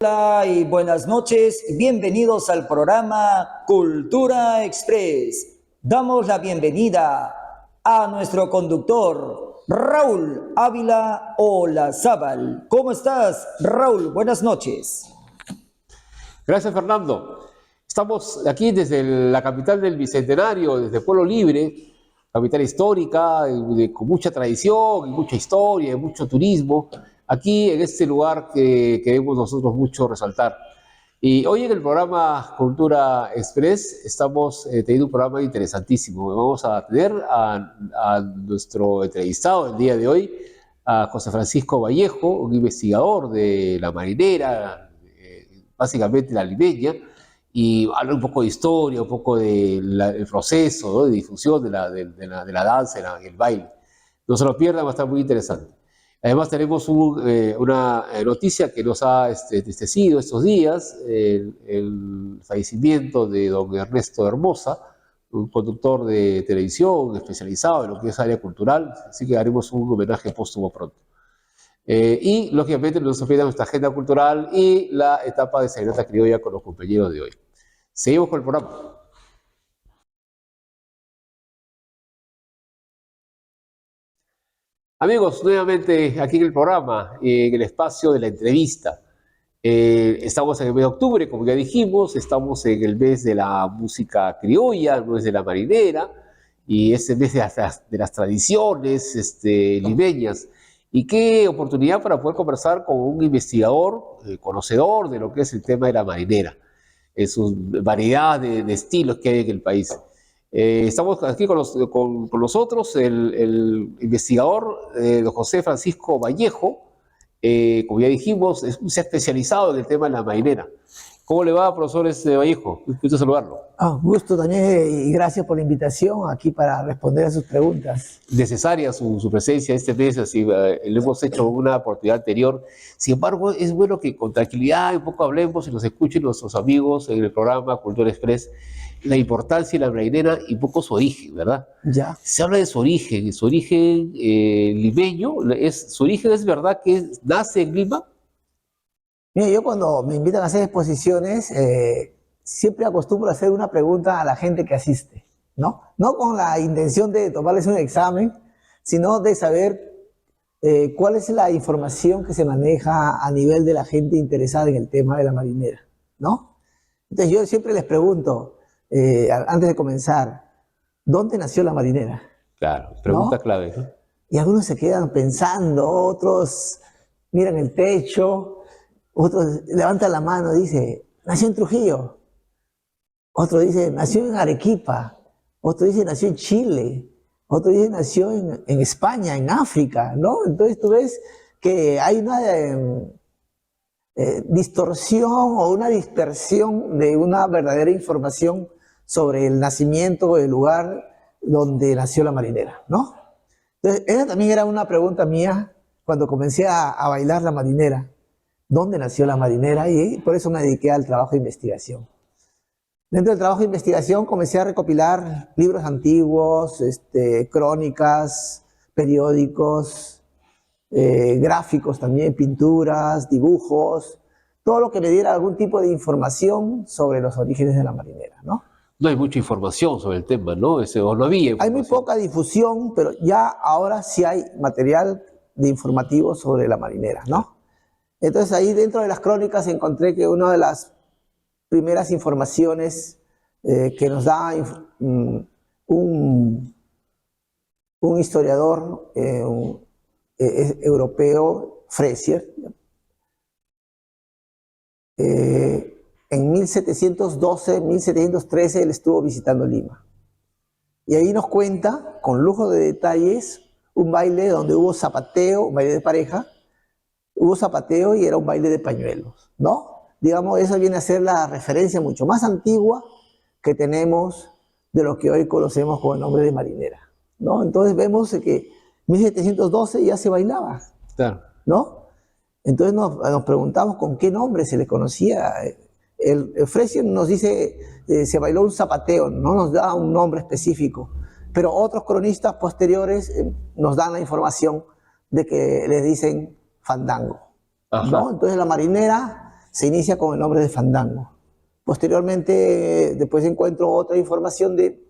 Hola y buenas noches, bienvenidos al programa Cultura Express. Damos la bienvenida a nuestro conductor, Raúl Ávila Olazábal. ¿Cómo estás, Raúl? Buenas noches. Gracias, Fernando. Estamos aquí desde la capital del Bicentenario, desde Pueblo Libre, capital histórica, con mucha tradición, y mucha historia, y mucho turismo, aquí en este lugar que queremos nosotros mucho resaltar. Y hoy en el programa Cultura Express estamos teniendo un programa interesantísimo. Vamos a tener a nuestro entrevistado el día de hoy, a José Francisco Vallejo, un investigador de la marinera, básicamente la limeña, y hablar un poco de historia, un poco del proceso, ¿no?, de difusión de la danza y el baile. No se lo pierdan, va a estar muy interesante. Además tenemos una noticia que nos ha entristecido estos días, el fallecimiento de don Ernesto Hermosa, un conductor de televisión especializado en lo que es área cultural, así que haremos un homenaje póstumo pronto. Y lógicamente no se pierdan nuestra agenda cultural y la etapa de Serenata Criolla con los compañeros de hoy. Seguimos con el programa. Amigos, nuevamente aquí en el programa, en el espacio de la entrevista. Estamos en el mes de octubre, como ya dijimos, estamos en el mes de la música criolla, el mes de la marinera, y es el mes de las tradiciones limeñas. Y qué oportunidad para poder conversar con un investigador, conocedor de lo que es el tema de la marinera, su variedad de estilos que hay en el país. Estamos aquí con nosotros el investigador, don José Francisco Vallejo, como ya dijimos, se ha especializado en el tema de la marinera. ¿Cómo le va, profesor Vallejo? Un gusto saludarlo. Gusto también y gracias por la invitación aquí para responder a sus preguntas. Necesaria su presencia este mes, así lo hemos hecho en una oportunidad anterior. Sin embargo, es bueno que con tranquilidad un poco hablemos y nos escuchen nuestros amigos en el programa Cultura Express la importancia de la marinera y un poco su origen, ¿verdad? Ya. Se habla de su origen limeño. ¿Su origen es verdad que nace en Lima? Mira, yo cuando me invitan a hacer exposiciones, siempre acostumbro a hacer una pregunta a la gente que asiste, ¿no? No con la intención de tomarles un examen, sino de saber cuál es la información que se maneja a nivel de la gente interesada en el tema de la marinera, ¿no? Entonces yo siempre les pregunto, antes de comenzar, ¿dónde nació la marinera? Claro, pregunta, ¿no?, clave, ¿no? Y algunos se quedan pensando, otros miran el techo, otros levantan la mano y dicen, nació en Trujillo. Otro dice, nació en Arequipa. Otro dice, nació en Chile. Otro dice, nació en España, en África, ¿no? Entonces tú ves que hay una distorsión o una dispersión de una verdadera información sobre el nacimiento o el lugar donde nació la marinera, ¿no? Entonces, esa también era una pregunta mía cuando comencé a bailar la marinera. ¿Dónde nació la marinera? Y por eso me dediqué al trabajo de investigación. Dentro del trabajo de investigación comencé a recopilar libros antiguos, crónicas, periódicos, gráficos también, pinturas, dibujos, todo lo que me diera algún tipo de información sobre los orígenes de la marinera, ¿no? No hay mucha información sobre el tema, ¿no? O no había información. Hay muy poca difusión, pero ya ahora sí hay material de informativo sobre la marinera, ¿no? Entonces ahí dentro de las crónicas encontré que una de las primeras informaciones que nos da un historiador europeo, Fraser, en 1712, 1713 él estuvo visitando Lima. Y ahí nos cuenta, con lujo de detalles, un baile donde hubo zapateo, un baile de pareja, hubo zapateo y era un baile de pañuelos, ¿no? Digamos, eso viene a ser la referencia mucho más antigua que tenemos de lo que hoy conocemos con el nombre de marinera, ¿no? Entonces vemos que en 1712 ya se bailaba, claro, ¿no? Entonces nos preguntamos con qué nombre se le conocía. El Fraser nos dice, se bailó un zapateo, no nos da un nombre específico, pero otros cronistas posteriores nos dan la información de que les dicen fandango, ¿no? Entonces la marinera se inicia con el nombre de Fandango. Posteriormente, después encuentro otra información de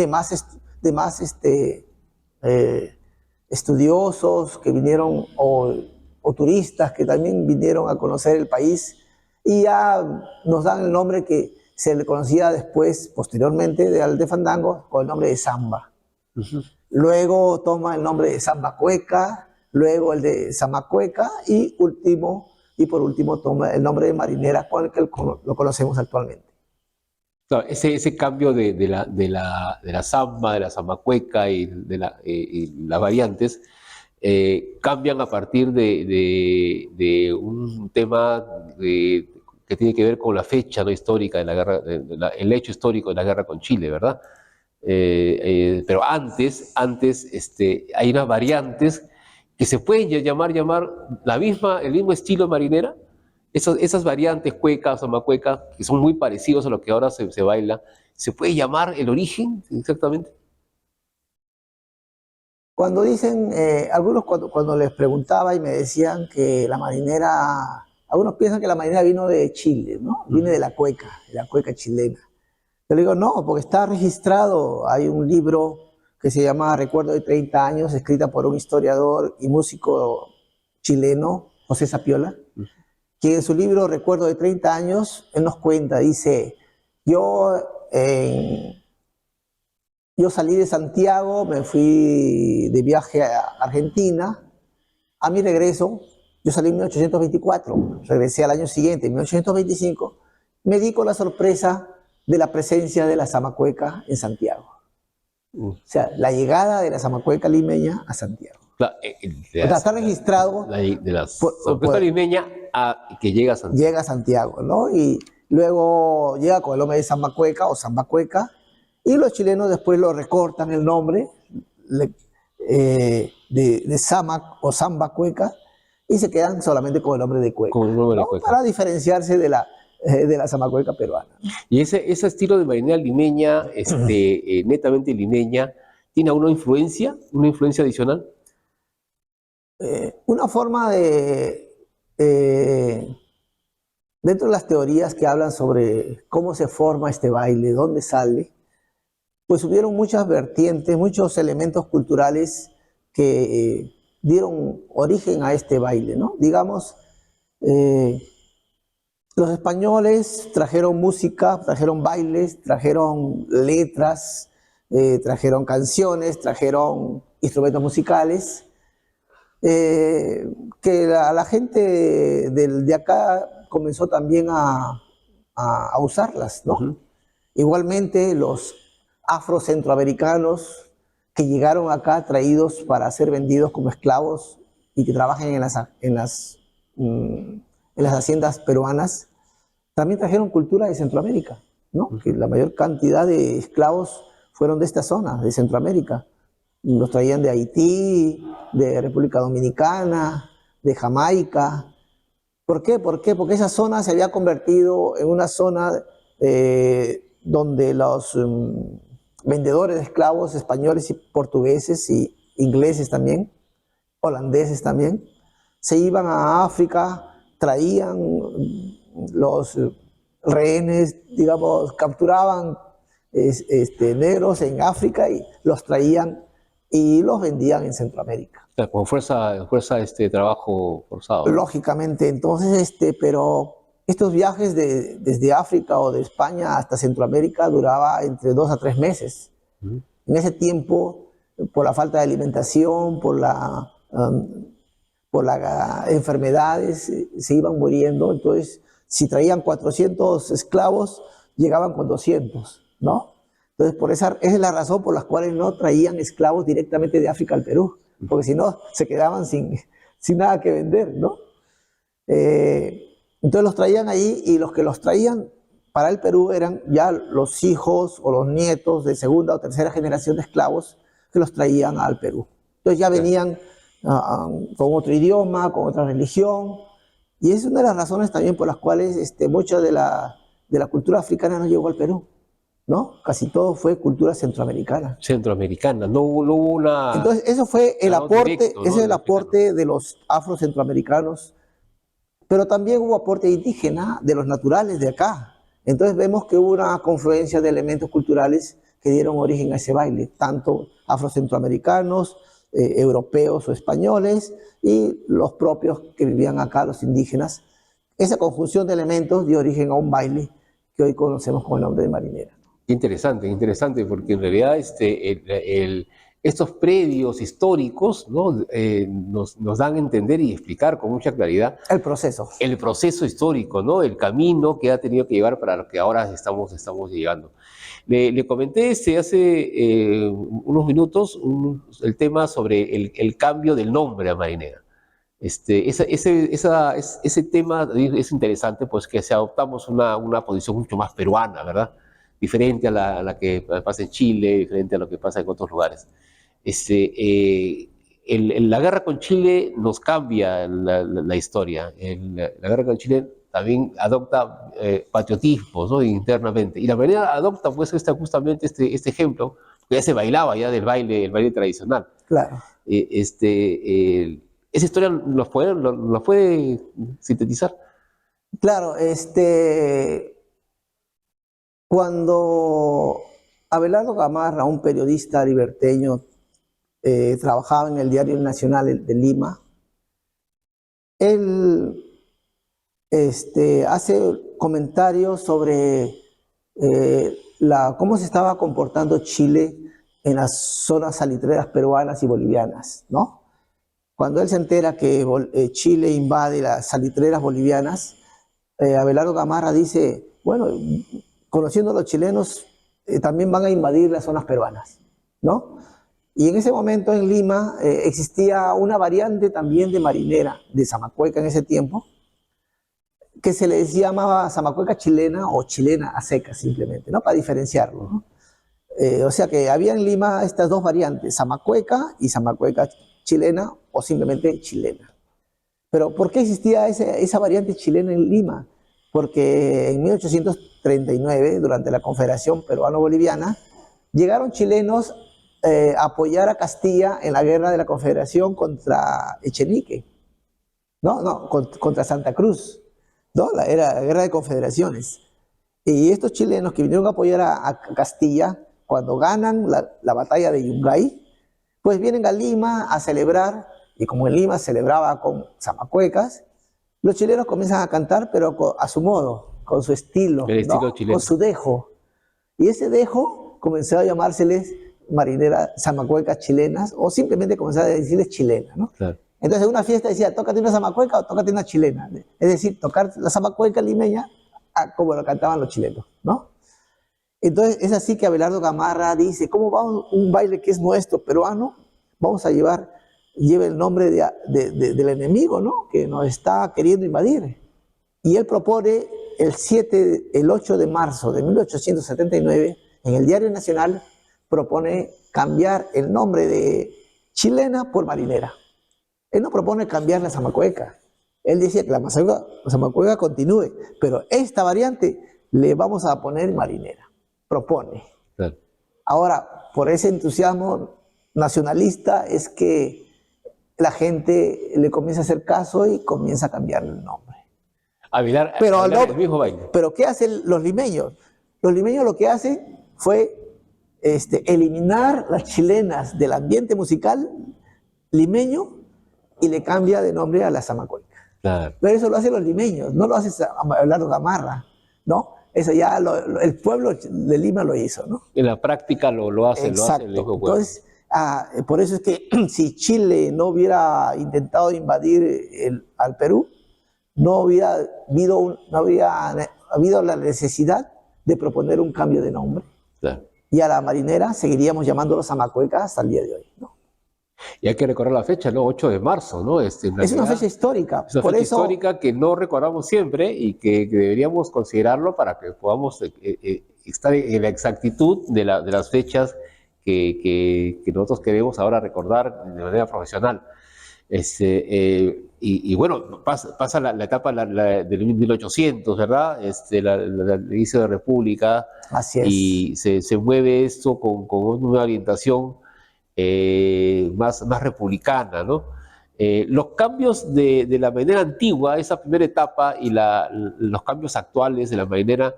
más estudiosos que vinieron o turistas que también vinieron a conocer el país y ya nos dan el nombre que se le conocía después, posteriormente, de Fandango, con el nombre de samba. Luego toma el nombre de samba cueca, luego el de zamacueca y por último toma el nombre de marinera con el que lo conocemos actualmente. Claro, ese cambio de la samba, de la zamacueca y y las variantes cambian a partir de un tema que tiene que ver con la fecha, ¿no?, histórica de la guerra, el hecho histórico de la guerra con Chile, ¿verdad? Pero antes hay unas variantes que se pueden llamar el mismo estilo marinera. Esas variantes cueca o zamacueca, que son muy parecidos a lo que ahora se baila, ¿se puede llamar el origen exactamente? Cuando dicen, algunos cuando les preguntaba y me decían que la marinera, algunos piensan que la marinera vino de Chile, ¿no? Viene de la cueca chilena. Yo le digo, no, porque está registrado, hay un libro que se llama Recuerdo de 30 años, escrita por un historiador y músico chileno, José Sapiola, que en su libro Recuerdo de 30 años, él nos cuenta, dice, yo salí de Santiago, me fui de viaje a Argentina, a mi regreso, yo salí en 1824, regresé al año siguiente, en 1825, me di con la sorpresa de la presencia de la zamacueca en Santiago. O sea, la llegada de la zamacueca limeña a Santiago. Claro, O sea, está registrado de la zamacueca limeña que llega a Santiago. Llega a Santiago, ¿no? Y luego llega con el nombre de zamacueca o zambacueca, y los chilenos después lo recortan el nombre de Zamac o Zambacueca y se quedan solamente con el nombre de cueca, Con el nombre de ¿no? cueca. Para diferenciarse de la zamacueca peruana. Y ese estilo de marinera limeña, netamente limeña, ¿tiene alguna influencia adicional? Una forma dentro de las teorías que hablan sobre cómo se forma este baile, dónde sale, pues hubieron muchas vertientes, muchos elementos culturales que dieron origen a este baile, ¿no? Digamos, los españoles trajeron música, trajeron bailes, trajeron letras, trajeron canciones, trajeron instrumentos musicales, que la gente de acá comenzó también a usarlas, ¿no? Igualmente los afrocentroamericanos que llegaron acá traídos para ser vendidos como esclavos y que trabajen en las haciendas peruanas, también trajeron cultura de Centroamérica, ¿no? Que la mayor cantidad de esclavos fueron de esta zona, de Centroamérica. Los traían de Haití, de República Dominicana, de Jamaica. ¿Por qué? Porque esa zona se había convertido en una zona donde los vendedores de esclavos españoles y portugueses y ingleses también, holandeses también, se iban a África, traían los rehenes, digamos, capturaban negros en África y los traían y los vendían en Centroamérica. O sea, con fuerza trabajo forzado. Lógicamente, entonces, pero estos viajes desde África o de España hasta Centroamérica duraba entre 2 a 3 meses. En ese tiempo, por la falta de alimentación, por las enfermedades, se iban muriendo. Entonces, si traían 400 esclavos, llegaban con 200, ¿no? Entonces, esa es la razón por la cual no traían esclavos directamente de África al Perú, porque si no, se quedaban sin nada que vender, ¿no? Entonces los traían ahí y los que los traían para el Perú eran ya los hijos o los nietos de segunda o tercera generación de esclavos que los traían al Perú. Entonces ya venían con otro idioma, con otra religión, y es una de las razones también por las cuales mucha de la cultura africana no llegó al Perú, ¿no? Casi todo fue cultura centroamericana. Centroamericana, no hubo una... Entonces, eso fue el aporte, directo, ¿no? ese es el aporte de los afrocentroamericanos pero también hubo aporte indígena de los naturales de acá. Entonces vemos que hubo una confluencia de elementos culturales que dieron origen a ese baile, tanto afrocentroamericanos, europeos o españoles, y los propios que vivían acá, los indígenas. Esa conjunción de elementos dio origen a un baile que hoy conocemos con el nombre de marinera. Interesante, porque en realidad estos predios históricos, ¿no? Nos dan a entender y explicar con mucha claridad El proceso. el proceso histórico, ¿no? El camino que ha tenido que llevar para lo que ahora estamos llegando. Le comenté hace unos minutos el tema sobre el cambio del nombre a marinera. Ese tema es interesante, pues que adoptamos una posición mucho más peruana, ¿verdad? Diferente a la que pasa en Chile, diferente a lo que pasa en otros lugares. La guerra con Chile nos cambia la historia. La guerra con Chile también adopta patriotismos, ¿no? Internamente. Y la marinera adopta pues justamente este ejemplo, que ya se bailaba ya el baile tradicional. Claro. Esa historia nos puede sintetizar. Claro, cuando Abelardo Gamarra, un periodista liberteño, trabajaba en el Diario Nacional de Lima, él hace comentarios sobre cómo se estaba comportando Chile en las zonas salitreras peruanas y bolivianas, ¿no? Cuando él se entera que Chile invade las salitreras bolivianas, Abelardo Gamarra dice, bueno, conociendo a los chilenos, también van a invadir las zonas peruanas, ¿no? Y en ese momento en Lima existía una variante también de marinera, de zamacueca en ese tiempo, que se les llamaba zamacueca chilena o chilena a seca simplemente, ¿no? Para diferenciarlo, ¿no? O sea que había en Lima estas dos variantes, zamacueca y zamacueca chilena o simplemente chilena. Pero ¿por qué existía esa variante chilena en Lima? Porque en 1839, durante la Confederación Peruano-Boliviana, llegaron chilenos a apoyar a Castilla en la guerra de la Confederación contra Echenique, no, contra Santa Cruz, ¿no? Era la guerra de confederaciones. Y estos chilenos que vinieron a apoyar a Castilla, cuando ganan la batalla de Yungay, pues vienen a Lima a celebrar, y como en Lima celebraba con zamacuecas, los chilenos comienzan a cantar, pero a su modo, con su estilo, El estilo ¿no? chileno. Con su dejo. Y ese dejo comenzó a llamárseles marinera zamacuecas chilenas, o simplemente comenzó a decirles chilena, ¿no? Claro. Entonces en una fiesta decía, tócate una zamacueca o tócate una chilena. Es decir, tocar la zamacueca limeña como lo cantaban los chilenos, ¿no? Entonces es así que Abelardo Gamarra dice, ¿cómo va un baile que es nuestro, peruano? Vamos a lleva el nombre del enemigo, ¿no? Que nos está queriendo invadir. Y él propone el 8 de marzo de 1879, en el Diario Nacional, propone cambiar el nombre de chilena por marinera. Él no propone cambiar la zamacueca. Él decía que la zamacueca continúe, pero esta variante le vamos a poner marinera. Propone. Claro. Ahora, por ese entusiasmo nacionalista es que la gente le comienza a hacer caso y comienza a cambiar el nombre. Pero el mismo baile. Pero ¿qué hacen los limeños? Los limeños lo que hacen fue eliminar las chilenas del ambiente musical limeño y le cambia de nombre a la zamacueca. Claro. Pero eso lo hacen los limeños, no lo hace Abelardo Gamarra, ¿no? Eso ya el pueblo de Lima lo hizo, ¿no? En la práctica lo hace, Exacto. el mismo pueblo. Entonces, por eso es que si Chile no hubiera intentado invadir al Perú, no habría habido la necesidad de proponer un cambio de nombre. Claro. Y a la marinera seguiríamos llamándolo zamacueca hasta el día de hoy, ¿no? Y hay que recordar la fecha, ¿no? 8 de marzo, ¿no? Es una fecha histórica. Es una fecha histórica que no recordamos siempre y que deberíamos considerarlo para que podamos estar en la exactitud de las fechas que nosotros queremos ahora recordar de manera profesional. Y bueno, pasa la etapa del 1800, ¿verdad? El inicio de República. Así es. Y se mueve esto con una orientación más republicana, ¿no? Los cambios de la marinera antigua, esa primera etapa, y los cambios actuales de la marinera,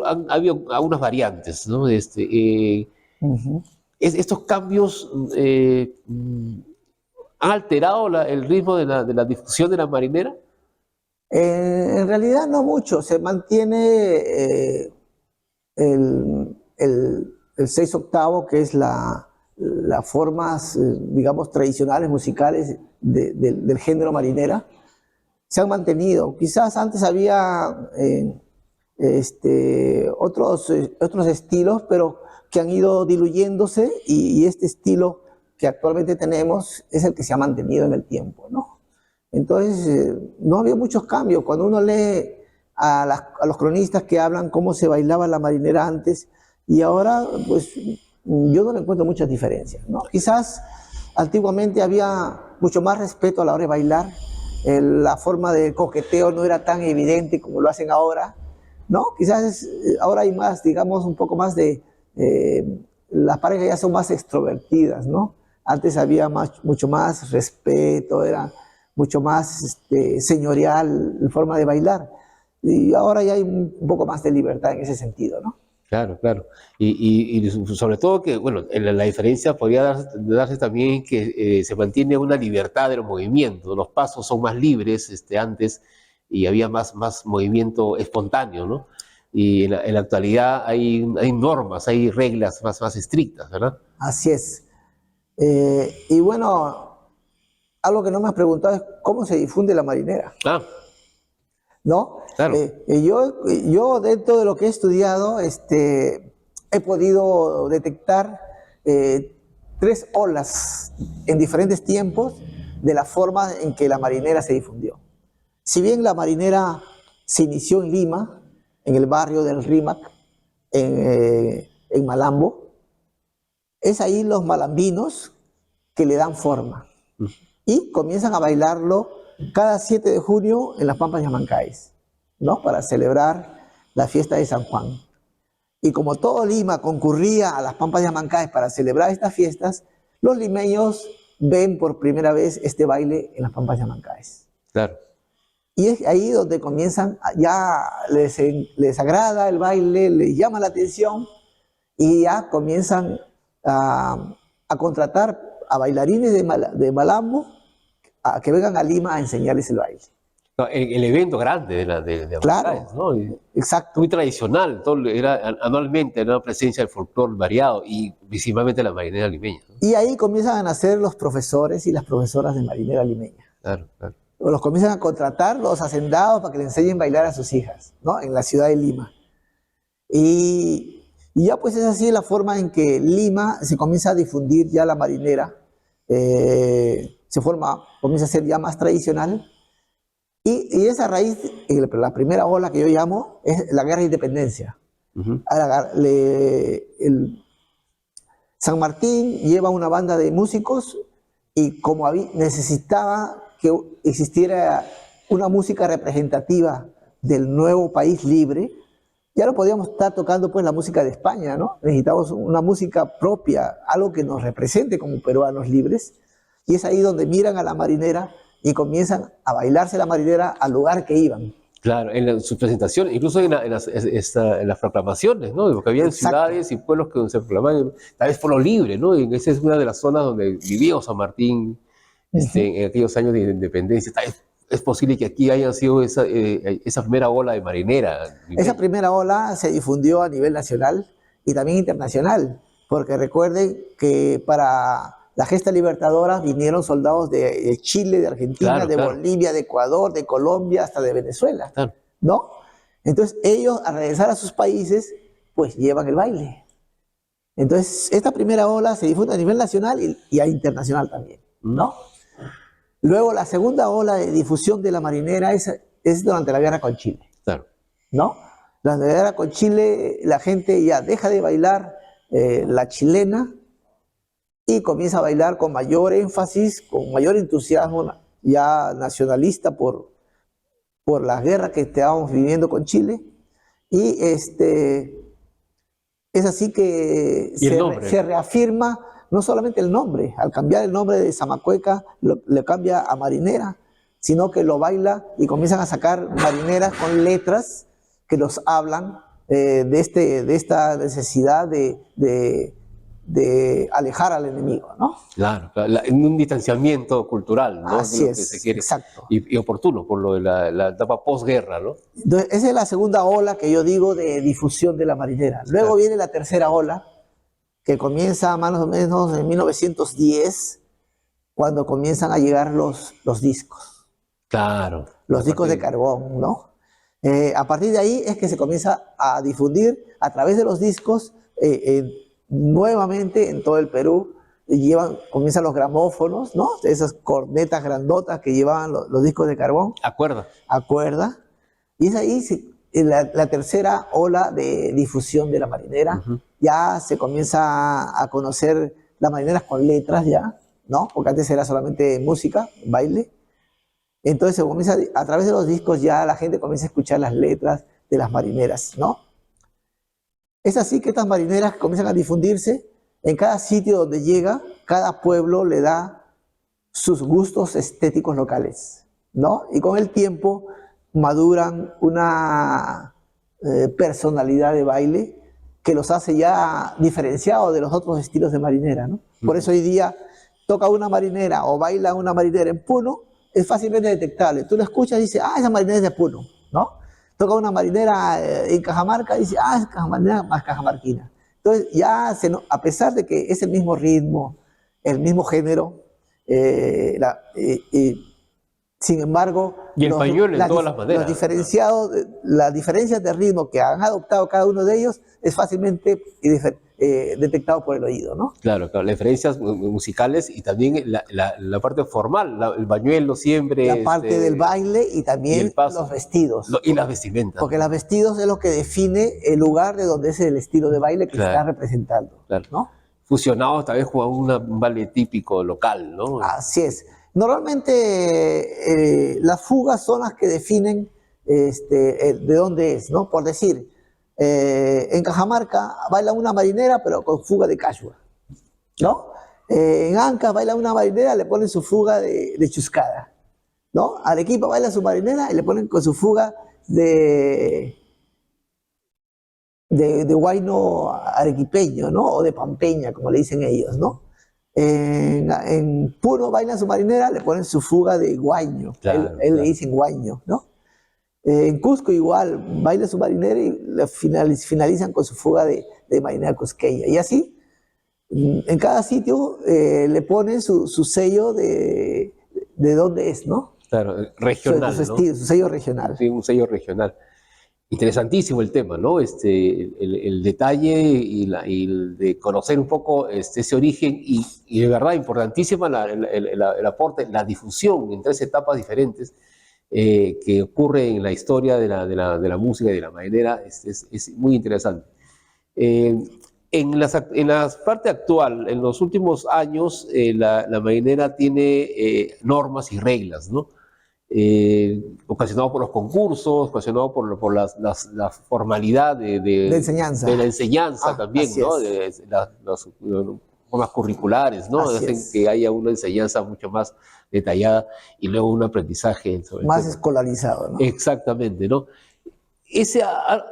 ha habido algunas variantes, ¿no? Ujú. Estos cambios han alterado el ritmo de la difusión de la marinera. En realidad no mucho, se mantiene el 6/8, que es las formas, digamos, tradicionales musicales del género marinera, se han mantenido. Quizás antes había otros estilos, pero que han ido diluyéndose y este estilo que actualmente tenemos es el que se ha mantenido en el tiempo, ¿no? Entonces, no había muchos cambios. Cuando uno lee a los cronistas que hablan cómo se bailaba la marinera antes y ahora, pues yo no le encuentro muchas diferencias, ¿no? Quizás antiguamente había mucho más respeto a la hora de bailar, la forma de coqueteo no era tan evidente como lo hacen ahora, ¿no? Quizás ahora hay más, digamos, un poco más las parejas ya son más extrovertidas, ¿no? Antes había mucho más respeto, era mucho más señorial la forma de bailar. Y ahora ya hay un poco más de libertad en ese sentido, ¿no? Claro, claro. Y sobre todo que, bueno, la diferencia podría darse también que se mantiene una libertad de los movimientos. Los pasos son más libres antes y había más movimiento espontáneo, ¿no? Y en la actualidad hay normas, hay reglas más estrictas, ¿verdad? Así es. Y bueno, algo que no me has preguntado es cómo se difunde la marinera, Ah, ¿no? claro. Yo dentro de lo que he estudiado, he podido detectar 3 olas en diferentes tiempos de la forma en que la marinera se difundió. Si bien la marinera se inició en Lima, en el barrio del Rímac, en Malambo, es ahí los malambinos que le dan forma y comienzan a bailarlo cada 7 de junio en las Pampas Yamancaes, ¿no? Para celebrar la fiesta de San Juan. Y como todo Lima concurría a las Pampas Yamancaes para celebrar estas fiestas, los limeños ven por primera vez este baile en las Pampas Yamancaes. Claro. Y es ahí donde comienzan, ya les agrada el baile, les llama la atención y ya comienzan a contratar a bailarines de Malambo a que vengan a Lima a enseñarles el baile. No, el evento grande de Claro, Abancay, ¿no? Y exacto. muy tradicional, anualmente, ¿no? Presencia del folclore variado y principalmente la marinera limeña, ¿no? Y ahí comienzan a nacer los profesores y las profesoras de marinera limeña. Claro, claro. Los comienzan a contratar los hacendados para que le enseñen a bailar a sus hijas, ¿no? En la ciudad de Lima. Y ya pues es así la forma en que Lima se comienza a difundir ya la marinera, comienza a ser ya más tradicional. Y esa raíz, la primera ola que yo llamo, es la guerra de independencia. Uh-huh. San Martín lleva una banda de músicos y como necesitaba que existiera una música representativa del nuevo país libre, ya no podíamos estar tocando pues la música de España, ¿no? Necesitamos una música propia, algo que nos represente como peruanos libres, y es ahí donde miran a la marinera y comienzan a bailarse la marinera al lugar que iban. Claro, en sus presentaciones, incluso en las proclamaciones, ¿no? Porque había ciudades y pueblos que se proclamaban, tal vez por lo libre, ¿no? Y esa es una de las zonas donde vivió San Martín en aquellos años de independencia. Tal vez es posible que aquí haya sido esa primera ola de marinera. Esa primera ola se difundió a nivel nacional y también internacional, porque recuerden que para la gesta libertadora vinieron soldados de Chile, de Argentina, claro, de Bolivia, de Ecuador, de Colombia, hasta de Venezuela, claro, ¿no? Entonces ellos al regresar a sus países, pues llevan el baile. Entonces esta primera ola se difunde a nivel nacional y a internacional también, ¿no? Luego la segunda ola de difusión de la marinera es durante la guerra con Chile, claro. ¿no? Durante la guerra con Chile la gente ya deja de bailar la chilena y comienza a bailar con mayor énfasis, con mayor entusiasmo ya nacionalista por la guerra que estábamos viviendo con Chile. Y es así que se reafirma no solamente el nombre, al cambiar el nombre de Zamacueca, le cambia a marinera, sino que lo baila y comienzan a sacar marineras con letras que los hablan de esta necesidad de alejar al enemigo, ¿no? Claro, en un distanciamiento cultural, ¿no? Así Lo que es, se quiere. exacto. Y oportuno, por lo de la etapa posguerra, ¿no? Entonces, esa es la segunda ola que yo digo de difusión de la marinera. Luego Claro. viene la tercera ola, que comienza más o menos en 1910, cuando comienzan a llegar los discos, Claro. los discos de carbón, ¿no? A partir de ahí es que se comienza a difundir a través de los discos nuevamente en todo el Perú. Comienzan los gramófonos, ¿no? Esas cornetas grandotas que llevaban los discos de carbón. Acuerda. Acuerda. Y es ahí la tercera ola de difusión de la marinera. Ya se comienza a conocer las marineras con letras ya, ¿no? Porque antes era solamente música, baile. Entonces se comienza, a través de los discos ya la gente comienza a escuchar las letras de las marineras, ¿no? Es así que estas marineras comienzan a difundirse en cada sitio donde llega. Cada pueblo le da sus gustos estéticos locales, ¿no? Y con el tiempo maduran una personalidad de baile que los hace ya diferenciados de los otros estilos de marinera, ¿no? Por eso hoy día toca una marinera o baila una marinera en Puno, es fácilmente detectable. Tú lo escuchas y dices, ah, esa marinera es de Puno, ¿no? Toca una marinera en Cajamarca y dices, ah, es marinera más cajamarquina. Entonces ya, a pesar de que es el mismo ritmo, el mismo género, sin embargo, Y el pañuelo en todas las maneras. Las diferencias de ritmo que han adoptado cada uno de ellos es fácilmente detectado por el oído, ¿no? Claro, claro, las diferencias musicales y también la parte formal, el bañuelo siempre. La parte del baile y también los vestidos. Y las vestimentas. Porque los vestidos es lo que define el lugar de donde es el estilo de baile que se está representando, claro. ¿no? Fusionados tal vez con un baile típico local, ¿no? Así es. Normalmente las fugas son las que definen de dónde es, ¿no? Por decir, en Cajamarca baila una marinera pero con fuga de cachua, ¿no? En Ancash baila una marinera, le ponen su fuga de chuscada, ¿no? Arequipa baila su marinera y le ponen con su fuga de huayno arequipeño, ¿no? O de pampeña, como le dicen ellos, ¿no? En Puno bailan su marinera, le ponen su fuga de guaño, claro, él le dicen guaño, ¿no? En Cusco igual, baila su marinera y finalizan con su fuga de marinera cusqueña. Y así, en cada sitio le ponen su sello de dónde es, ¿no? Claro, regional, su sello regional. Sí, un sello regional. Interesantísimo el tema, ¿no? El detalle y el de conocer un poco ese origen y de verdad importantísima el aporte, la difusión en tres etapas diferentes que ocurre en la historia de la música y de la marinera, es muy interesante. En la parte actual, en los últimos años, la marinera tiene normas y reglas, ¿no? Ocasionado por los concursos, ocasionado por la formalidad de enseñanza. De la enseñanza también, ¿no? Las formas curriculares, ¿no? Hacen que haya una enseñanza mucho más detallada y luego un aprendizaje. Más escolarizado, ¿no? Exactamente, ¿no?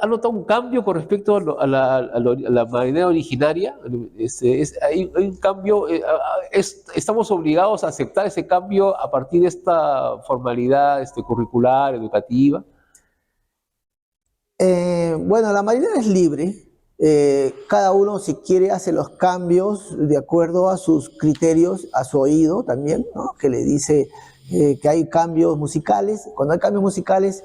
¿Ha notado un cambio con respecto a la marinera originaria? Hay un cambio, estamos obligados a aceptar ese cambio a partir de esta formalidad curricular, educativa. Bueno, la marinera es libre. Cada uno, si quiere, hace los cambios de acuerdo a sus criterios, a su oído también, ¿no? Que le dice que hay cambios musicales. Cuando hay cambios musicales,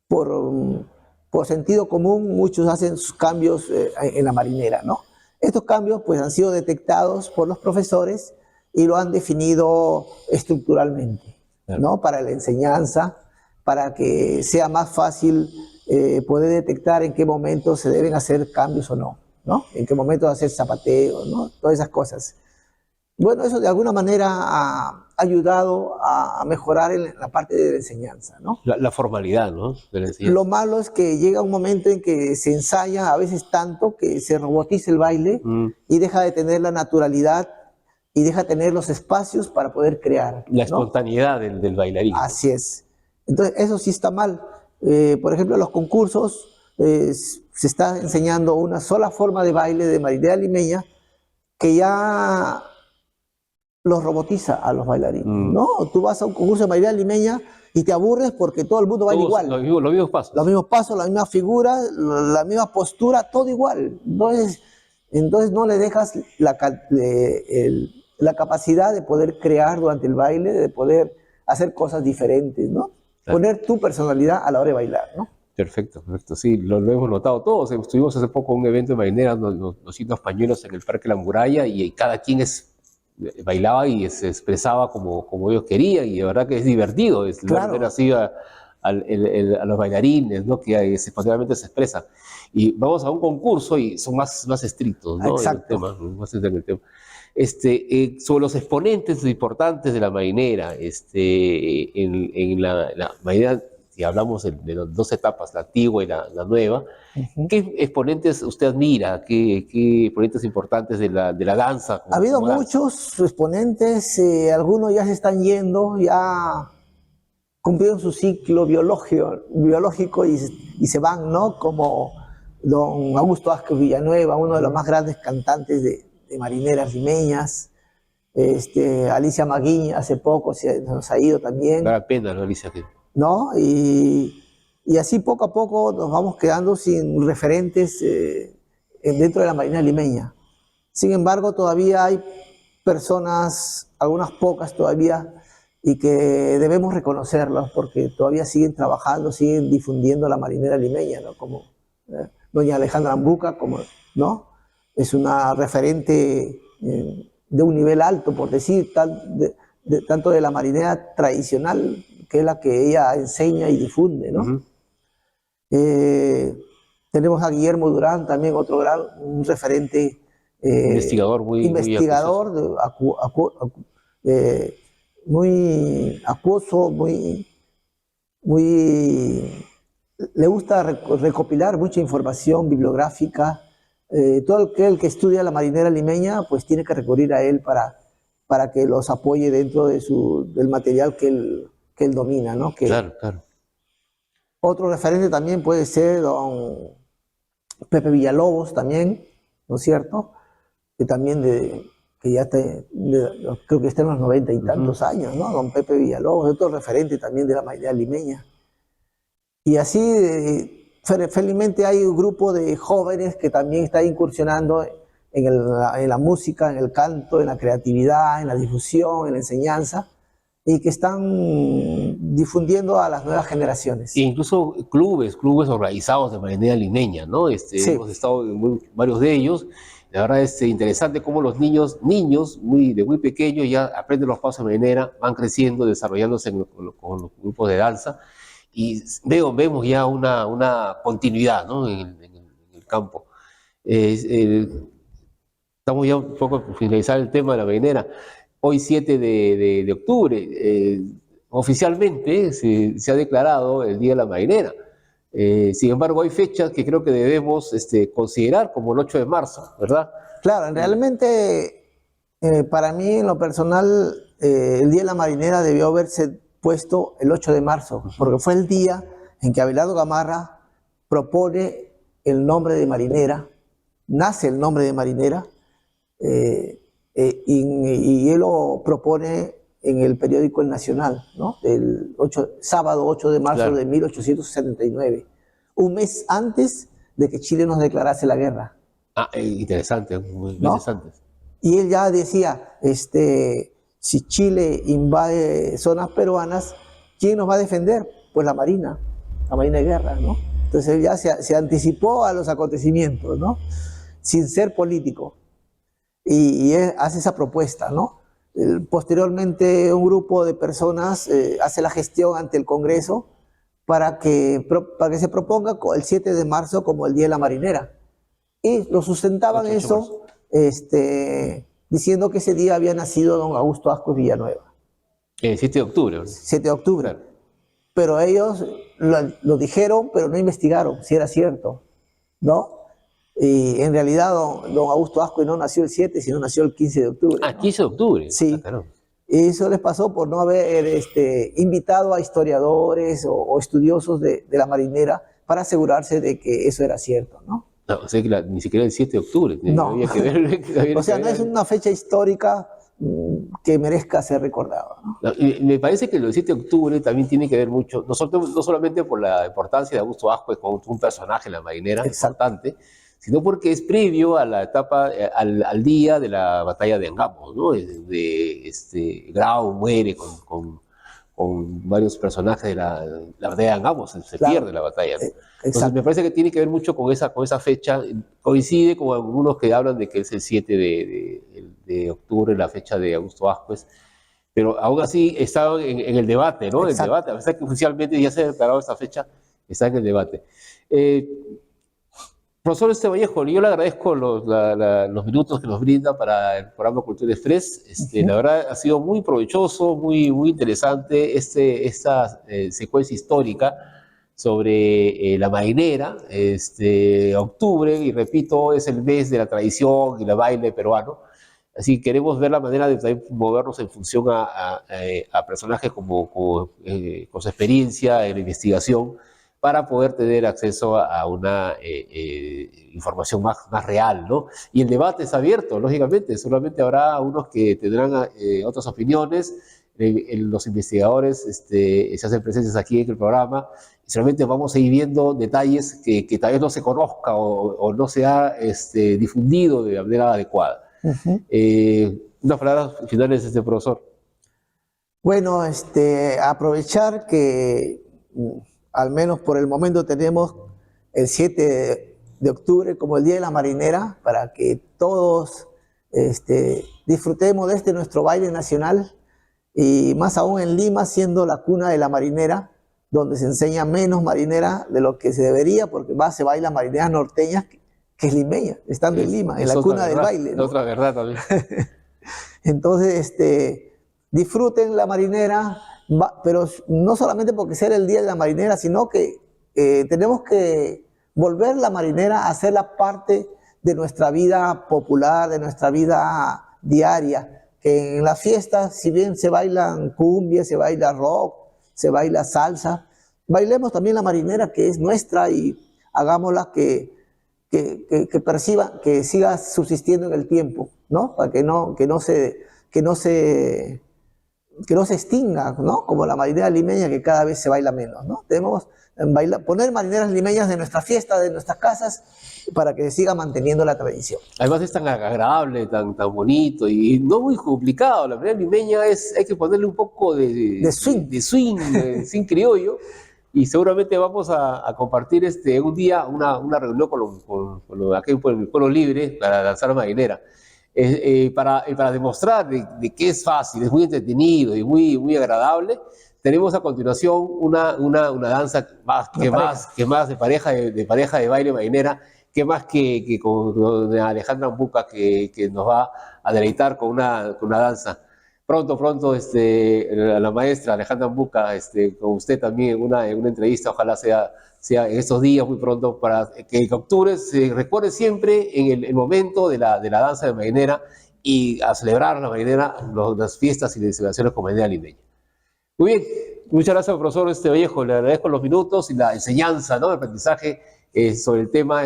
por sentido común, muchos hacen sus cambios en la marinera, ¿no? Estos cambios pues han sido detectados por los profesores y lo han definido estructuralmente, ¿no? Para la enseñanza, para que sea más fácil poder detectar en qué momento se deben hacer cambios o no, ¿no? En qué momento hacer zapateo, ¿no? Todas esas cosas. Bueno, eso de alguna manera ha ayudado a mejorar en la parte de la enseñanza, ¿no? La formalidad, ¿no? De la enseñanza. Lo malo es que llega un momento en que se ensaya a veces tanto que se robotiza el baile y deja de tener la naturalidad y deja de tener los espacios para poder crear, La ¿no? espontaneidad del bailarín. Así es. Entonces, eso sí está mal. Por ejemplo, en los concursos se está enseñando una sola forma de baile de marinera limeña que ya los robotiza a los bailarines, ¿no? Tú vas a un concurso de marinera limeña y te aburres porque todo el mundo baila igual. Los mismos pasos. Los mismos pasos, la misma figura, la misma postura, todo igual. Entonces no le dejas la capacidad de poder crear durante el baile, de poder hacer cosas diferentes, ¿no? Claro. Poner tu personalidad a la hora de bailar, ¿no? Perfecto, perfecto. Sí, lo hemos notado todos. Estuvimos hace poco en un evento de marineras, los indios pañuelos en el Parque La Muralla, y cada quien bailaba y se expresaba como ellos querían, y de verdad que es divertido Claro. ver así a los bailarines, ¿no? Que espontáneamente se expresan. Y vamos a un concurso y son más estrictos, ¿no? Exacto. En el tema, más en el tema. Sobre los exponentes importantes de la marinera, en la marinera, si hablamos de las dos etapas, la antigua y la nueva, ¿qué exponentes usted admira? ¿Qué exponentes importantes de la danza? Ha habido muchos exponentes, algunos ya se están yendo, ya cumplieron su ciclo biológico y se van, ¿no? Como don Augusto Vázquez Villanueva, uno de los más grandes cantantes de marineras limeñas. Alicia Maguiña hace poco nos ha ido también. Da pena, ¿no, Alicia? ¿No? Y así poco a poco nos vamos quedando sin referentes dentro de la marina limeña. Sin embargo, todavía hay personas, algunas pocas todavía, y que debemos reconocerlas porque todavía siguen trabajando, siguen difundiendo la marinera limeña, ¿no? Como doña Alejandra Ambuca, ¿no? Es una referente de un nivel alto, por decir, tanto de la marinera tradicional, que es la que ella enseña y difunde, ¿no? Tenemos a Guillermo Durán, también un referente investigador muy acuoso, le gusta recopilar mucha información bibliográfica. Todo aquel que estudia la marinera limeña pues tiene que recurrir a él para que los apoye dentro del material que él domina, ¿no? Claro, claro. Otro referente también puede ser don Pepe Villalobos también, ¿no es cierto? Que también que ya creo que está en los 90 y tantos años, ¿no? Don Pepe Villalobos, otro referente también de la marinera limeña. Y así, felizmente hay un grupo de jóvenes que también está incursionando en la música, en el canto, en la creatividad, en la difusión, en la enseñanza, y que están difundiendo a las nuevas generaciones. E incluso clubes organizados de marinera limeña, ¿no? Sí. Hemos estado en varios de ellos. La verdad es interesante cómo los niños de muy pequeños ya aprenden los pasos de marinera, van creciendo, desarrollándose con los grupos de danza, y vemos ya una continuidad, ¿no? en el campo. Estamos ya un poco por finalizar el tema de la marinera. Hoy 7 de octubre, oficialmente se ha declarado el Día de la Marinera. Sin embargo, hay fechas que creo que debemos considerar, como el 8 de marzo, ¿verdad? Claro, realmente para mí en lo personal el Día de la Marinera debió haberse puesto el 8 de marzo, porque fue el día en que Abelardo Gamarra propone el nombre de marinera, nace el nombre de marinera, y él lo propone en el periódico El Nacional, ¿no? Sábado 8 de marzo, claro, de 1879, un mes antes de que Chile nos declarase la guerra. Interesante, muy interesante. ¿No? Y él ya decía, si Chile invade zonas peruanas, ¿quién nos va a defender? Pues la Marina de guerra, ¿no? Entonces él ya se anticipó a los acontecimientos, ¿no? Sin ser político. Y él hace esa propuesta, ¿no? Posteriormente un grupo de personas hace la gestión ante el Congreso para que se proponga el 7 de marzo como el Día de la Marinera. Y lo sustentaban eso, diciendo que ese día había nacido don Augusto Vázquez Villanueva. El 7 de octubre. ¿No? 7 de octubre. Claro. Pero ellos lo dijeron, pero no investigaron si era cierto, ¿no? Y en realidad don Augusto Ascuez no nació el 7, sino nació el 15 de octubre. Ah, ¿no? 15 de octubre. Sí. Ah, claro. Y eso les pasó por no haber invitado a historiadores o estudiosos de la marinera para asegurarse de que eso era cierto, ¿no? No, o sea que ni siquiera el 7 de octubre. No. Había que ver, O sea, no es una fecha histórica que merezca ser recordada, ¿no? No, y me parece que el 7 de octubre también tiene que ver mucho, no solamente por la importancia de Augusto Ascuez como un personaje en la marinera importante, sino porque es previo a la etapa, al día de la batalla de Angamos, ¿no? Grau muere con varios personajes de la batalla de Angamos, se pierde la batalla, ¿no? Entonces me parece que tiene que ver mucho con esa fecha, coincide con algunos que hablan de que es el 7 de octubre, la fecha de Augusto Ascuez, pero aún así está en el debate, ¿no? El debate, a pesar que oficialmente ya se ha declarado esta fecha, está en el debate. Profesor Vallejo, yo le agradezco los minutos que nos brinda para el programa Cultura Express. La verdad ha sido muy provechoso, muy interesante esta secuencia histórica sobre la marinera. Octubre, y repito, es el mes de la tradición y el baile peruano. Así que queremos ver la manera de también movernos en función a personajes con su experiencia en la investigación, para poder tener acceso a una información más real, ¿no? Y el debate es abierto, lógicamente, solamente habrá unos que tendrán otras opiniones. Los investigadores se hacen presentes aquí en el programa, y solamente vamos a ir viendo detalles que tal vez no se conozca o no se ha difundido de manera adecuada. Unas palabras finales, profesor. Bueno, aprovechar que al menos por el momento tenemos el 7 de octubre como el Día de la Marinera, para que todos disfrutemos de nuestro baile nacional, y más aún en Lima, siendo la cuna de la marinera, donde se enseña menos marinera de lo que se debería, porque se baila marinera norteña, que es limeña, estando en Lima, en la cuna del baile, ¿no? Otra verdad también. Entonces, disfruten la marinera, pero no solamente porque sea el Día de la Marinera, sino que tenemos que volver la marinera a ser la parte de nuestra vida popular, de nuestra vida diaria. En las fiestas, si bien se bailan cumbia, se baila rock, se baila salsa, bailemos también la marinera, que es nuestra, y hagámosla que perciba, que siga subsistiendo en el tiempo, ¿no? Para que no se extinga, ¿no? Como la marinera limeña, que cada vez se baila menos, ¿no? Debemos poner marineras limeñas de nuestra fiesta, de nuestras casas, para que se siga manteniendo la tradición. Además es tan agradable, tan bonito y no muy complicado. La marinera limeña hay que ponerle un poco de swing criollo, y seguramente vamos a compartir un día una reunión con el Pueblo Libre para danzar marinera. Para demostrar de que es fácil, es muy entretenido y muy agradable. Tenemos a continuación una danza que más de pareja de baile marinera, que más que con Alejandra Ambuca, que nos va a deleitar con una danza. Pronto, la maestra Alejandra Ambuca, con usted también en una entrevista, ojalá sea en estos días, muy pronto, para que en octubre se recuerde siempre en el momento de la danza de marinera, y a celebrar la marinera, las fiestas y las celebraciones con marinera limeña. Muy bien, muchas gracias, profesor Vallejo, le agradezco los minutos y la enseñanza, ¿no? El aprendizaje sobre el tema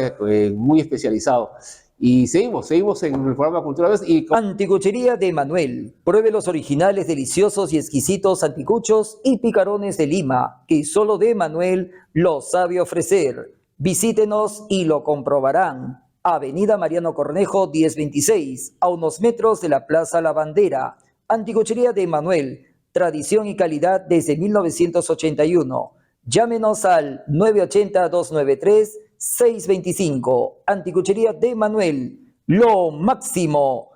muy especializado. Y seguimos en el programa Cultura Express. Anticuchería de Manuel. Pruebe los originales, deliciosos y exquisitos anticuchos y picarones de Lima, que solo de Manuel los sabe ofrecer. Visítenos y lo comprobarán. Avenida Mariano Cornejo, 1026, a unos metros de la Plaza La Bandera. Anticuchería de Manuel, tradición y calidad desde 1981. Llámenos al 980-293-625. Anticuchería de Manuel, lo máximo.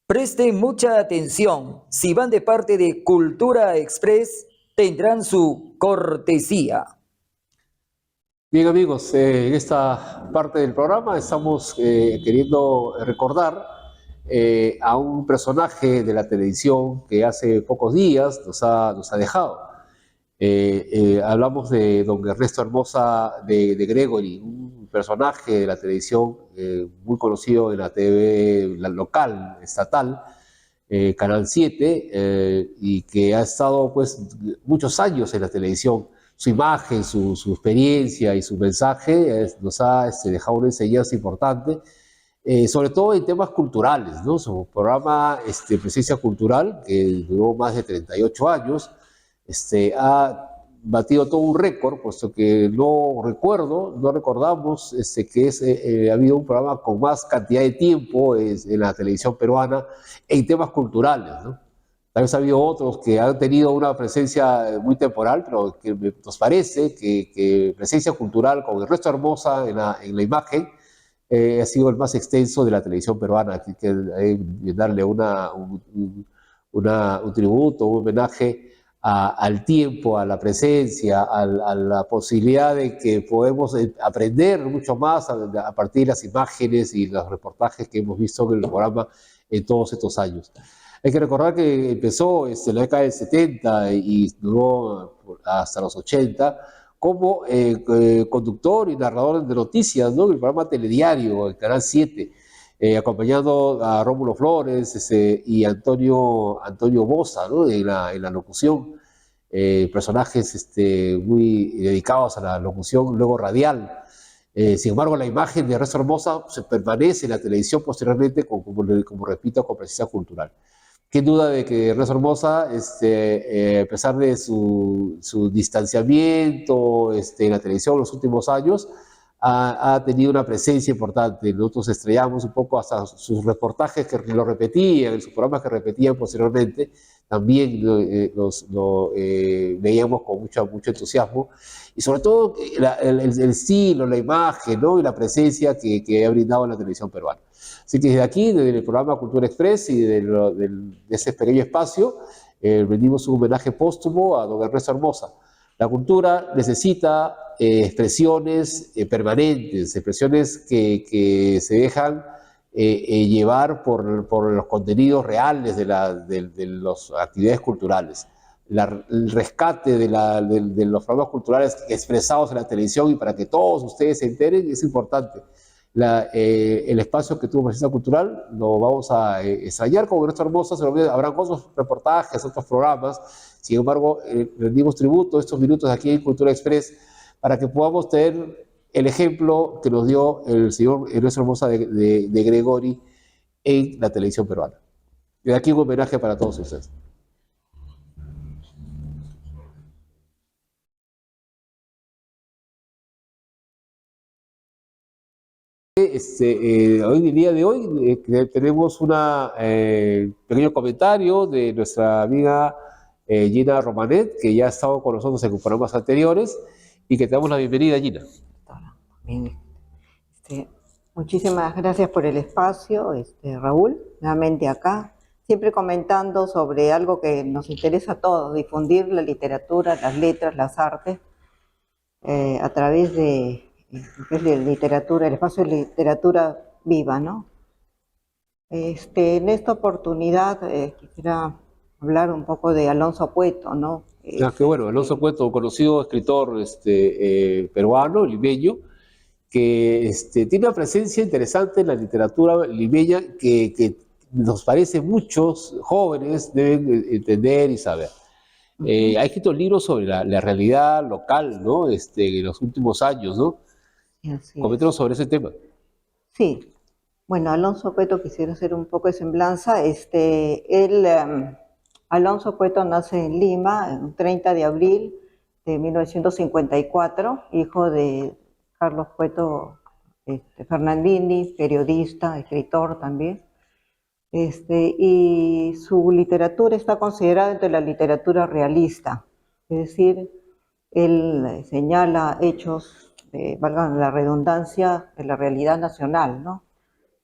Presten mucha atención. Si van de parte de Cultura Express, tendrán su cortesía. Bien, amigos, en esta parte del programa estamos queriendo recordar a un personaje de la televisión que hace pocos días nos ha dejado. Hablamos de don Ernesto Hermosa de Gregory, un personaje de la televisión muy conocido en la TV la local, estatal, Canal 7, y que ha estado pues muchos años en la televisión. Su imagen, su experiencia y su mensaje nos ha dejado una enseñanza importante, sobre todo en temas culturales, ¿no? Su programa Presencia Cultural, que duró más de 38 años, ha batido todo un récord, puesto que no recordamos que ha habido un programa con más cantidad de tiempo en la televisión peruana en temas culturales, ¿no? Tal vez ha habido otros que han tenido una presencia muy temporal, pero que nos parece que presencia cultural con Ernesto Hermosa en la imagen ha sido el más extenso de la televisión peruana. Aquí que darle un tributo, un homenaje al tiempo, a la presencia, a la posibilidad de que podemos aprender mucho más a partir de las imágenes y los reportajes que hemos visto en el programa en todos estos años. Hay que recordar que empezó en la década del 70 y duró hasta los 80 como conductor y narrador de noticias, ¿no? El programa Telediario, el Canal 7, acompañando a Rómulo Flores y Antonio Boza, ¿no? En la locución, personajes muy dedicados a la locución, luego radial. Sin embargo, la imagen de Ernesto Hermosa se permanece en la televisión posteriormente, como repito, con presencia cultural. Qué duda de que Ernesto Hermosa, a pesar de su distanciamiento en la televisión en los últimos años, ha tenido una presencia importante. Nosotros estrellamos un poco hasta sus reportajes que lo repetían, en sus programas que repetían posteriormente, también lo veíamos con mucho entusiasmo. Y sobre todo el estilo, la imagen, ¿no? Y la presencia que ha brindado en la televisión peruana. Así que desde aquí, desde el programa Cultura Express y de ese pequeño espacio, rendimos un homenaje póstumo a don Ernesto Hermosa. La cultura necesita expresiones permanentes, expresiones que se dejan llevar por los contenidos reales de las actividades culturales. El rescate de los programas culturales expresados en la televisión y para que todos ustedes se enteren es importante. El espacio que tuvo Presencia Cultural lo vamos a extrañar con Ernesto Hermosa, habrán otros reportajes, otros programas. Sin embargo, rendimos tributo estos minutos aquí en Cultura Express para que podamos tener el ejemplo que nos dio el señor Ernesto Hermosa de Gregory en la televisión peruana. De aquí un homenaje para todos ustedes. Hoy, en el día de hoy, tenemos un pequeño comentario de nuestra amiga Gina Romanet, que ya ha estado con nosotros en programas anteriores, y que te damos la bienvenida, Gina. Bien. Muchísimas gracias por el espacio, Raúl, nuevamente acá, siempre comentando sobre algo que nos interesa a todos, difundir la literatura, las letras, las artes, a través de literatura, el espacio de literatura viva, ¿no? En esta oportunidad quisiera hablar un poco de Alonso Cueto, ¿no? Qué bueno, Alonso Cueto, conocido escritor peruano, limeño, que tiene una presencia interesante en la literatura limeña que nos parece muchos jóvenes deben entender y saber. Ha escrito libros sobre la realidad local, ¿no? En los últimos años, ¿no? Coméntanos sobre ese tema. Sí. Bueno, Alonso Cueto, quisiera hacer un poco de semblanza. Alonso Cueto nace en Lima el 30 de abril de 1954, hijo de Carlos Cueto Fernandini, periodista, escritor también. Y su literatura está considerada entre la literatura realista, es decir, él señala hechos, valga la redundancia, de la realidad nacional, ¿no?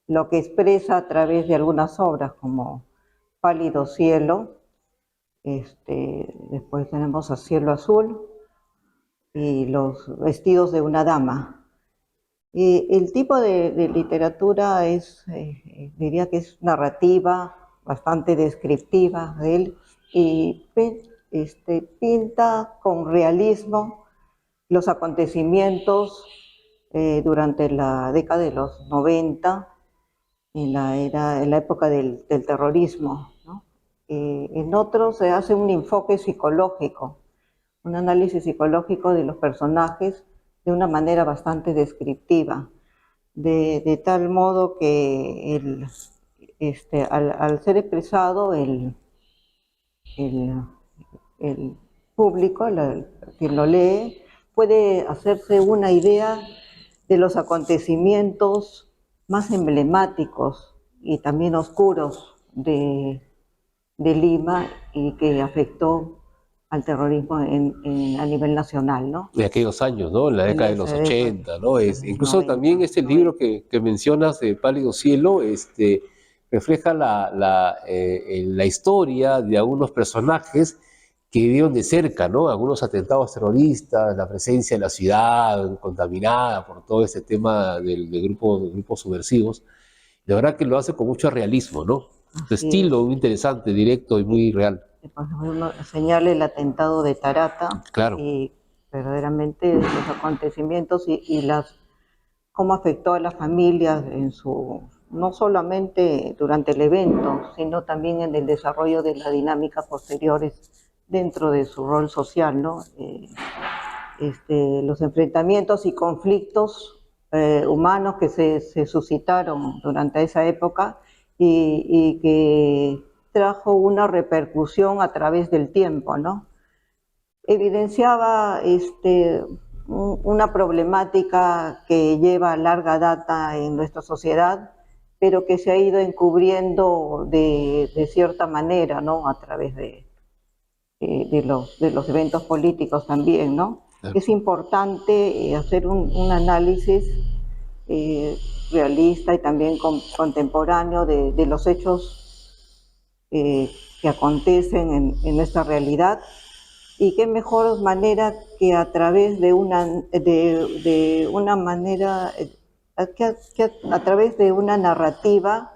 Lo que expresa a través de algunas obras como Pálido Cielo, después tenemos A Cielo Azul y Los Vestidos de una Dama. El tipo de literatura es, diría que es narrativa, bastante descriptiva de él, y pinta con realismo los acontecimientos durante la década de los 90, en la época del terrorismo, ¿no? En otros se hace un enfoque psicológico, un análisis psicológico de los personajes de una manera bastante descriptiva, de tal modo que al ser expresado el, el público, quien lo lee, puede hacerse una idea de los acontecimientos más emblemáticos y también oscuros de Lima y que afectó al terrorismo a nivel nacional, ¿no? De aquellos años, ¿no? En la En década de los esa década, 80, ¿no? de los Incluso 90, también este 90. libro que mencionas, de Pálido Cielo, refleja la historia de algunos personajes que vivieron de cerca, ¿no? Algunos atentados terroristas, la presencia de la ciudad contaminada por todo este tema de grupos subversivos. La verdad que lo hace con mucho realismo, ¿no? Su Así estilo es. muy interesante, directo y muy real. Por ejemplo, señala el atentado de Tarata Claro. y verdaderamente los acontecimientos cómo afectó a las familias no solamente durante el evento, sino también en el desarrollo de las dinámicas posteriores dentro de su rol social, ¿no? Los enfrentamientos y conflictos humanos que se suscitaron durante esa época y que trajo una repercusión a través del tiempo, ¿no? Evidenciaba una problemática que lleva larga data en nuestra sociedad, pero que se ha ido encubriendo de cierta manera, ¿no? A través de los eventos políticos también, ¿no? Claro. Es importante hacer un análisis eh, realista y también contemporáneo de los hechos que acontecen en nuestra realidad, y qué mejor manera que a través de una manera, que a través de una narrativa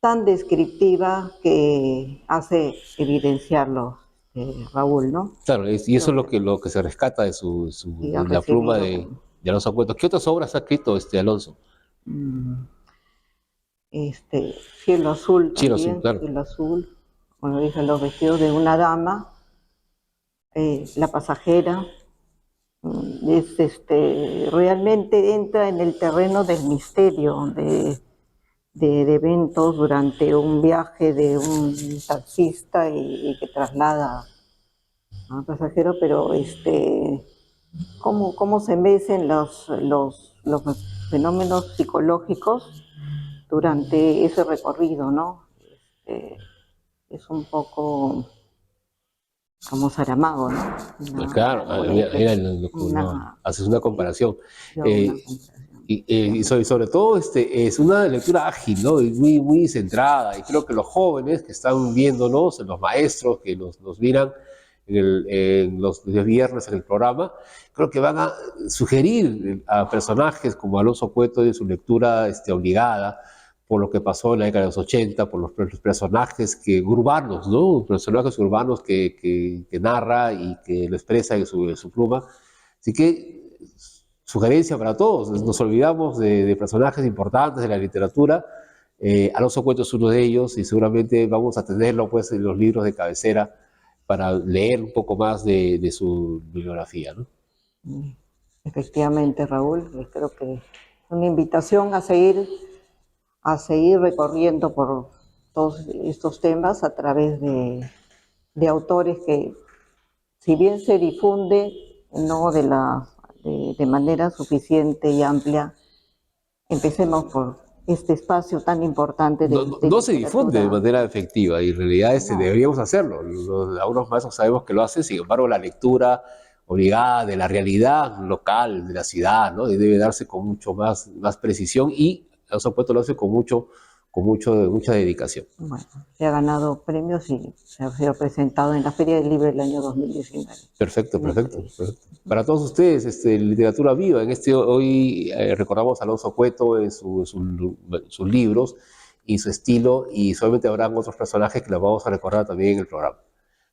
tan descriptiva que hace evidenciarlo, Raúl, ¿no? Claro, y eso es lo que se rescata Y ha de la pluma recibido de Alonso Cueto. ¿Qué otras obras ha escrito Alonso? mm, Cielo Azul Chino Azul, también, claro. Cielo Azul, como dije, Los vestidos de una dama, La pasajera. Realmente entra en el terreno del misterio, de eventos durante un viaje de un taxista y que traslada a un pasajero, pero cómo se mecen los fenómenos psicológicos durante ese recorrido, ¿no? Este, es un poco como Saramago, ¿no? Claro, mira Una, haces una comparación. una Eh, comparación. y sobre todo es una lectura ágil, ¿no? Y muy, muy centrada. Y creo que los jóvenes que están viéndonos, los maestros que nos miran en los días viernes en el programa, creo que van a sugerir a personajes como Alonso Cueto en su lectura obligada por lo que pasó en la década de los 80, por los personajes urbanos, ¿no? Personajes urbanos que narra y que lo expresa en su pluma. Así que, sugerencia para todos, nos olvidamos de personajes importantes de la literatura. Alonso Cueto es uno de ellos y seguramente vamos a tenerlo pues, en los libros de cabecera para leer un poco más de su bibliografía, ¿no? Efectivamente, Raúl, creo que es una invitación a seguir recorriendo por todos estos temas a través de autores que, si bien se difunde no de manera suficiente y amplia, empecemos por este espacio tan importante No se difunde de literatura. manera efectiva y en realidad No, deberíamos hacerlo. Algunos maestros sabemos que lo hacen, sin embargo la lectura obligada de la realidad local, de la ciudad, ¿no? Debe darse con mucho más precisión y Alonso Cueto lo hace con mucha dedicación. Bueno, se ha ganado premios y se ha sido presentado en la Feria del Libro del año 2019. Perfecto, perfecto, perfecto. Para todos ustedes, Literatura Viva, hoy recordamos a Alonso Cueto en sus libros y su estilo, y solamente habrán otros personajes que los vamos a recordar también en el programa.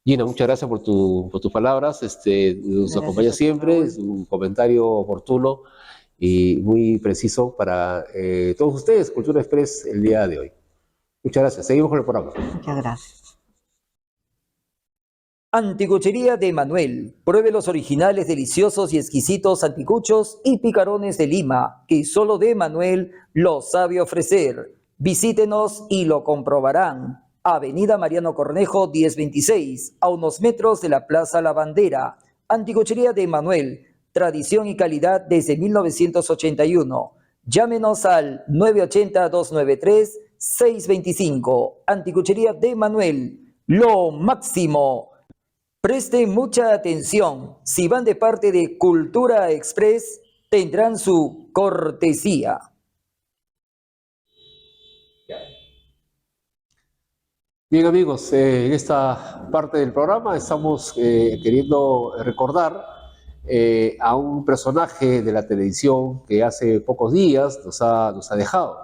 Gina, muchas gracias por tus palabras, nos acompaña siempre, es un comentario oportuno y muy preciso para todos ustedes, Cultura Express, el día de hoy. Muchas gracias, seguimos con el programa. Muchas gracias. Anticuchería de Manuel. Pruebe los originales, deliciosos y exquisitos anticuchos y picarones de Lima, que solo de Manuel los sabe ofrecer. Visítenos y lo comprobarán. Avenida Mariano Cornejo 1026, a unos metros de la Plaza La Bandera. Anticuchería de Manuel, tradición y calidad desde 1981. Llámenos al 980-293-625. Anticuchería de Manuel, lo máximo. Presten mucha atención. Si van de parte de Cultura Express, tendrán su cortesía. Bien, amigos, en esta parte del programa estamos queriendo recordar a un personaje de la televisión que hace pocos días nos ha dejado.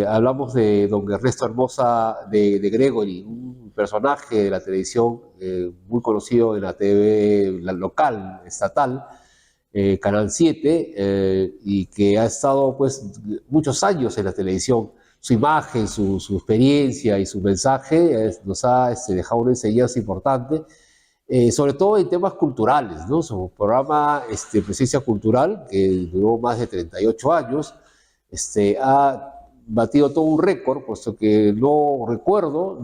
Hablamos de don Ernesto Hermosa de Gregory, un personaje de la televisión muy conocido en la TV la local, estatal, Canal 7, y que ha estado pues muchos años en la televisión. Su imagen, su experiencia y su mensaje nos ha dejado una enseñanza importante, sobre todo en temas culturales, ¿no? Su programa Presencia Cultural, que duró más de 38 años, ha batido todo un récord, puesto que no recordamos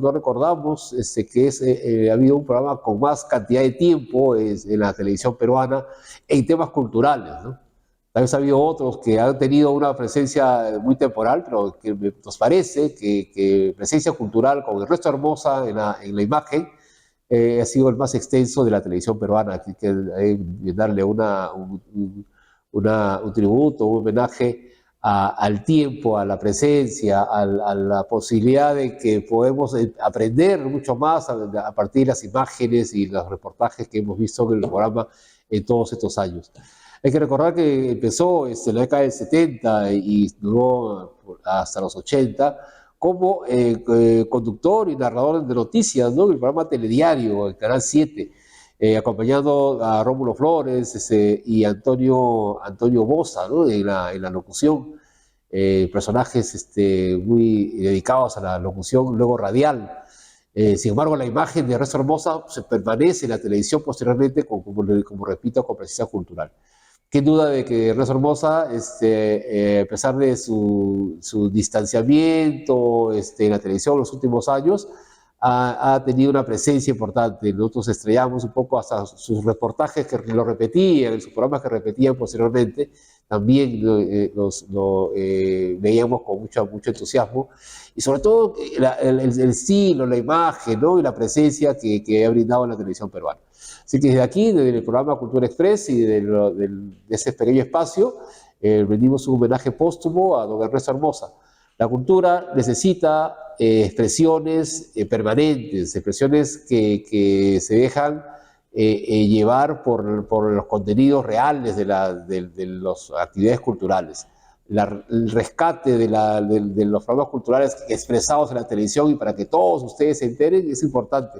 que ha habido un programa con más cantidad de tiempo en la televisión peruana en temas culturales, ¿no? Tal vez ha habido otros que han tenido una presencia muy temporal, pero que nos parece que Presencia Cultural con Ernesto Hermosa en la imagen ha sido el más extenso de la televisión peruana. Así que hay que darle un tributo, un homenaje al tiempo, a la presencia, a la posibilidad de que podemos aprender mucho más a partir de las imágenes y los reportajes que hemos visto en el programa en todos estos años. Hay que recordar que empezó en la década del 70 y duró hasta los 80 como conductor y narrador de noticias, ¿no? En el programa Telediario, el Canal 7, acompañando a Rómulo Flores y Antonio Boza, ¿no? en la locución. Personajes muy dedicados a la locución, luego radial. Sin embargo, la imagen de Ernesto Hermosa se permanece en la televisión posteriormente, como repito, con presencia cultural. Qué duda de que Ernesto Hermosa, a pesar de su distanciamiento en la televisión en los últimos años, ha tenido una presencia importante. Nosotros estrellamos un poco hasta sus reportajes que lo repetían, en sus programas que repetían posteriormente, también lo veíamos con mucho entusiasmo. Y sobre todo el estilo, la imagen, ¿no? Y la presencia que ha brindado en la televisión peruana. Así que desde aquí, desde el programa Cultura Express y de ese pequeño espacio, rendimos un homenaje póstumo a don Ernesto Hermosa. La cultura necesita expresiones permanentes, expresiones que se dejan llevar por los contenidos reales de las actividades culturales. El rescate de los programas culturales expresados en la televisión y para que todos ustedes se enteren es importante.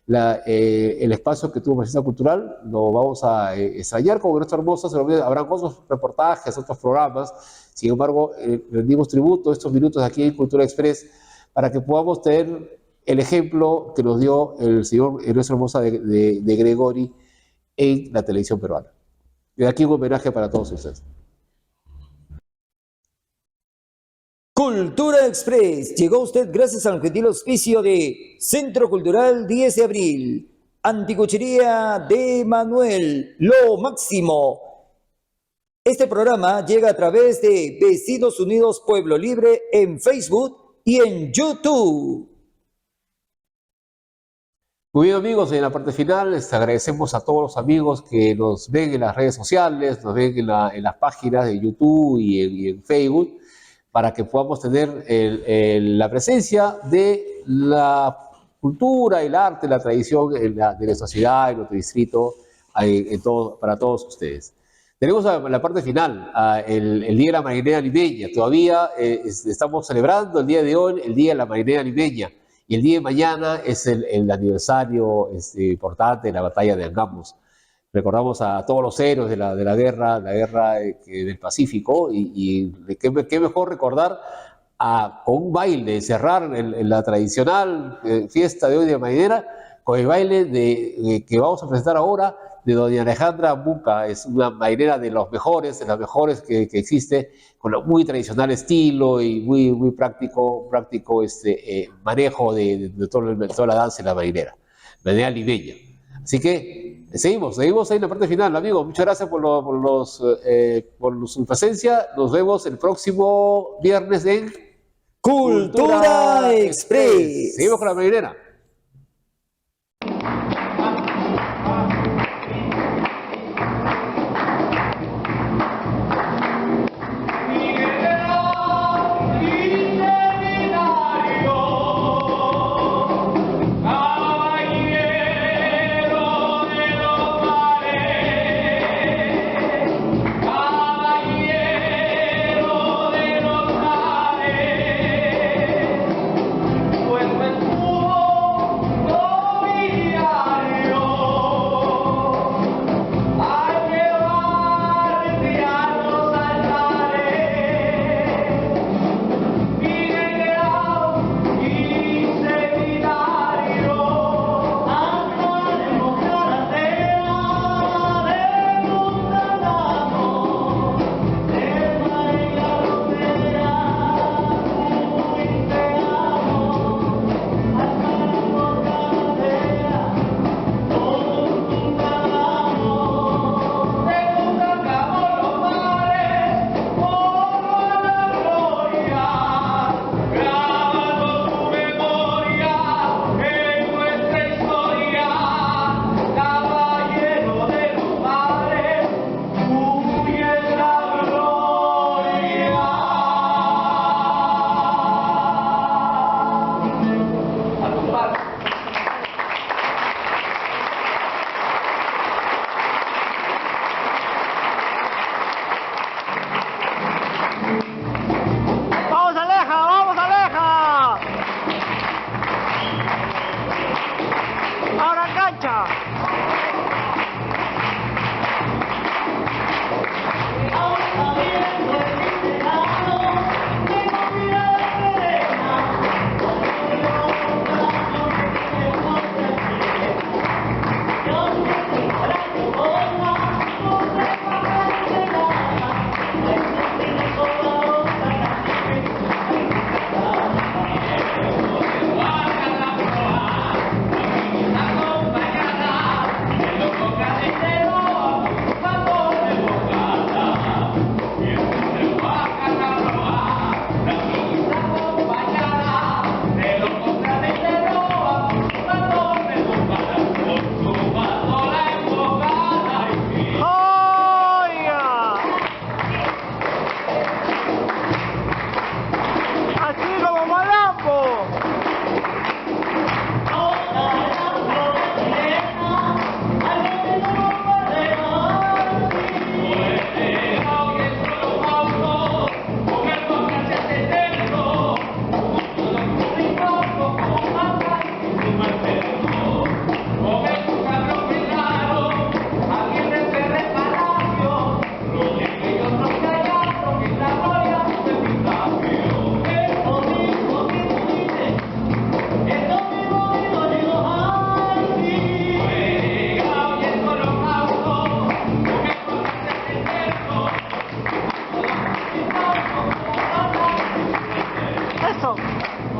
El espacio que tuvo Presencia Cultural lo vamos a extrañar con Ernesto Hermosa, habrán otros reportajes, otros programas. Sin embargo, rendimos tributo estos minutos aquí en Cultura Express para que podamos tener el ejemplo que nos dio el señor Ernesto Hermosa de Gregory en la televisión peruana. Y de aquí un homenaje para todos ustedes. Cultura Express llegó a usted gracias al gentil auspicio de Centro Cultural 10 de Abril, Anticuchería de Manuel, lo máximo. Este programa llega a través de Vecinos Unidos Pueblo Libre en Facebook y en YouTube. Muy bien, amigos, en la parte final les agradecemos a todos los amigos que nos ven en las redes sociales, nos ven en las páginas de YouTube y en Facebook. para que podamos tener la presencia de la cultura, el arte, la tradición de nuestra ciudad, en nuestro distrito, para todos ustedes. Tenemos la parte final, el Día de la Marinera Limeña. Todavía estamos celebrando el día de hoy, el Día de la Marinera Limeña. Y el día de mañana es el aniversario importante de la batalla de Angamos. Recordamos a todos los héroes de la guerra del Pacífico. Y qué mejor recordar con un baile, cerrar la tradicional fiesta de hoy de marinera, con el baile que vamos a presentar ahora, de doña Alejandra Buca. Es una marinera de las mejores que existe, con un muy tradicional estilo y muy práctico manejo de toda la danza y la marinera limeña. Así que seguimos ahí en la parte final, amigos. Muchas gracias por su presencia. Nos vemos el próximo viernes en Cultura Express. Seguimos con la marinera.